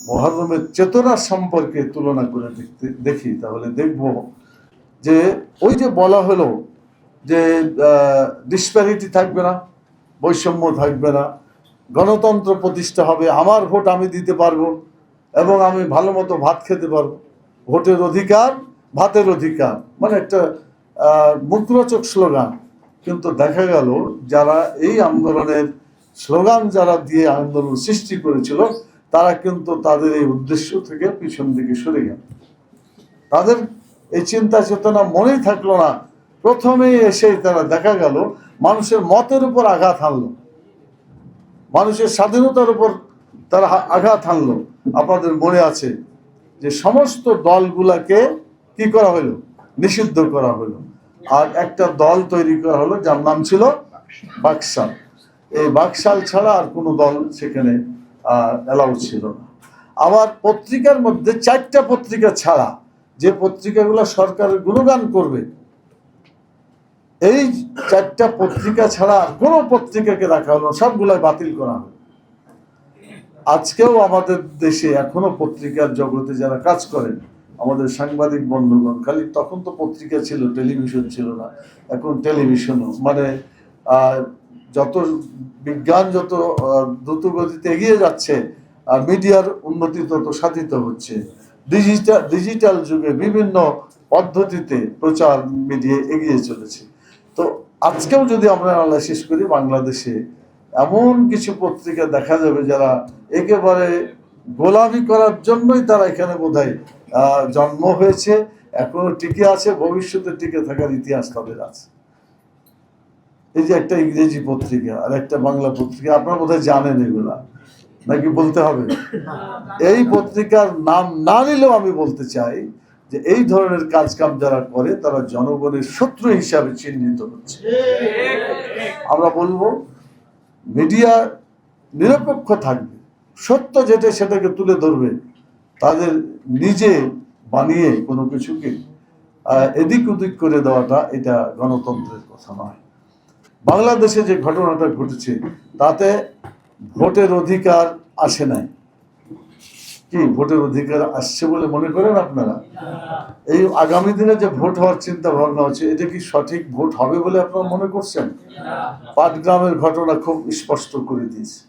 মুহররমের চেতনার সম্পর্কে তুলনা করে দেখি, তাহলে দেখব যে ওই যে বলা হলো যে ডিসপ্যারিটি থাকবে না, বৈষম্য থাকবে না, গণতন্ত্র প্রতিষ্ঠা হবে, আমার ভোট আমি দিতে পারবো এবং আমি ভালো মতো ভাত খেতে পারবো, ভোটের অধিকার ভাতের অধিকার, মানে একটা মুখরোচক স্লোগান। কিন্তু দেখা গেল যারা এই আন্দোলনের স্লোগান যারা দিয়ে আন্দোলন সৃষ্টি করেছিল তারা কিন্তু তাদের এই উদ্দেশ্য থেকে পিছন দিকে সরে গেল। তাদের এই চিন্তা চেতনা মনেই থাকলো না। প্রথমেই এসে তারা দেখা গেল মানুষের মতের উপর আঘাত হানলো, মানুষের স্বাধীনতার উপর তারা আঘাত হানলো। আপনাদের মনে আছে যে সমস্ত দলগুলাকে কি করা হলো, নিষিদ্ধ করা হলো, আর একটা দল তৈরি করা হলো যার নাম ছিল বাকশাল। এই বাকশাল ছাড়া আর কোনো দল সেখানে অ্যালাউ ছিল না। আবার পত্রিকার মধ্যে 4টা পত্রিকা ছাড়া, যে পত্রিকাগুলো সরকারের গুণগান করবে, এই 4টা পত্রিকা ছাড়া কোনো পত্রিকাকে রাখা হলো, সবগুলাই বাতিল করা হলো। আজকেও আমাদের দেশে এখনো পত্রিকার জগতে যারা কাজ করেন, আমাদের সাংবাদিক বন্ধুগণ, খালি তখন তো পত্রিকা ছিল, টেলিভিশন ছিল না, এখন টেলিভিশনও, মানে যত বিজ্ঞান যত দ্রুত গতিতে এগিয়ে যাচ্ছে আর মিডিয়ার উন্নতি তত সাধিত হচ্ছে। ডিজিটাল যুগে বিভিন্ন পদ্ধতিতে প্রচার মিডিয়া এগিয়ে চলেছে। তো আজকেও যদি আমরা অ্যানালাইসিস করি, বাংলাদেশে এমন কিছু পত্রিকা দেখা যাবে যারা একেবারে গোলামি করার জন্যই তারা এখানে বোধহয় জন্ম হয়েছে, এখনো টিকে আছে, ভবিষ্যতে টিকে থাকার ইতিহাস তাদের আছে। এই যে একটা ইংরেজি পত্রিকা আর একটা বাংলা পত্রিকা, আপনারা বোধহয় জানেন এগুলা, নাকি বলতে হবে? এই পত্রিকার নাম না নিলেও আমি বলতে চাই যে এই ধরনের কাজকাম যারা করে তারা জনগণের শত্রু হিসাবে চিহ্নিত হচ্ছে। আমরা বলবো মিডিয়া নিরপেক্ষ থাকবে, সত্য যেটা সেটাকে তুলে ধরবে, তাদের নিজে বানিয়ে কোনো কিছুকে এদিক ওদিক করে দেওয়াটা এটা গণতন্ত্রের কথা নয়। বাংলাদেশে যে ঘটনাটা ঘটেছে তাতে ভোটের অধিকার আসে নাই। কি ভোটের অধিকার আসছে বলে মনে করেন আপনারা? এই আগামী দিনে যে ভোট হওয়ার চিন্তা ভাবনা হচ্ছে, এটা কি সঠিক ভোট হবে বলে আপনারা মনে করছেন? পাটগ্রামের ঘটনা খুব স্পষ্ট করে দিয়েছে।